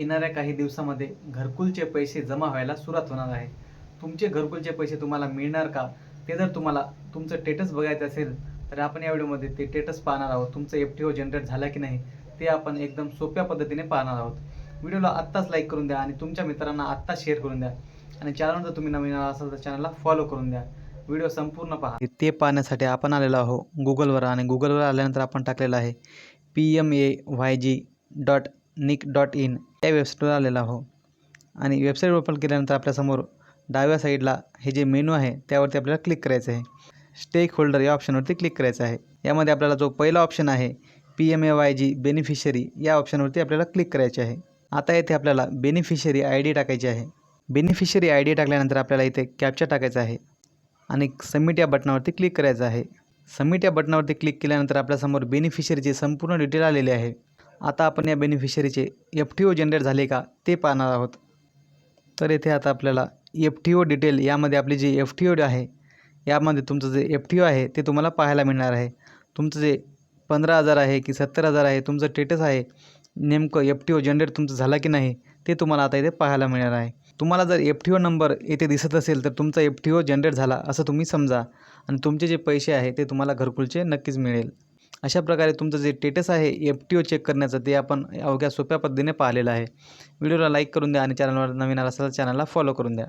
येणाऱ्या काही दिवसामध्ये घरकुलचे पैसे जमा व्हायला सुरुवात होणार आहे. तुमचे घरकुलचे पैसे तुम्हाला मिळणार का? ते जर तुम्हाला तुमचं स्टेटस बघायचं असेल तर आपण या व्हिडिओमध्ये ते स्टेटस पाहणार आहोत. तुमचं FTO जनरेट झालं की नाही ते आपण एकदम सोप्या पद्धतीने पाहणार आहोत. व्हिडिओला आत्ताच लाईक करून द्या आणि तुमच्या मित्रांना आत्ताच शेअर करून द्या आणि चॅनल जर तुम्ही नवीन असाल तर चॅनलला फॉलो करून द्या. व्हिडिओ संपूर्ण पहा. ते पाहण्यासाठी आपण आलेलो आहोत गुगलवर आणि गुगलवर आल्यानंतर आपण टाकलेलं आहे PMAYG.nic.in या वेबसाईटवर आलेलो आहोत आणि वेबसाईट ओपन केल्यानंतर आपल्यासमोर डाव्या साईडला हे जे मेनू आहे त्यावरती आपल्याला क्लिक करायचं आहे. स्टेक होल्डर या ऑप्शनवरती क्लिक करायचं आहे. यामध्ये आपल्याला जो पहिला ऑप्शन आहे PMAYG बेनिफिशरी या ऑप्शनवरती आपल्याला क्लिक करायचे आहे. आता येथे आपल्याला बेनिफिशरी ID टाकायची आहे. बेनिफिशरी ID टाकल्यानंतर आपल्याला इथे कॅप्चा टाकायचा आहे आणि सबमिट या बटनावरती क्लिक करायचं आहे. सबमिट या बटनावरती क्लिक केल्यानंतर आपल्यासमोर बेनिफिशरीचे संपूर्ण डिटेल आलेले आहे. आता आपण या बेनिफिशरीचे FTO जनरेट झाले का ते पाहणार आहोत. तर येथे आता आपल्याला FTO डिटेल यामध्ये आपली जी FTO आहे यामध्ये तुमचं जे FTO आहे ते तुम्हाला पाहायला मिळणार आहे. तुमचं जे 15,000 आहे की 70,000 आहे तुमचं स्टेटस आहे नेमकं FTO जनरेट तुमचं झालं की नाही ते तुम्हाला आता इथे पाहायला मिळणार आहे. तुम्हाला जर FTO नंबर येथे दिसत असेल तर तुमचा FTO जनरेट झाला असं तुम्ही समजा आणि तुमचे जे पैसे आहे ते तुम्हाला घरकुलचे नक्कीच मिळेल. अशा प्रकारे तुमचं जे स्टेटस आहे FTO चेक करण्याचं ते आपण अवघ्या सोप्या पद्धतीने पाहिलेलं आहे. व्हिडिओला लाईक करून द्या आणि चॅनलवर नवीन असाल तर चॅनलला फॉलो करून द्या.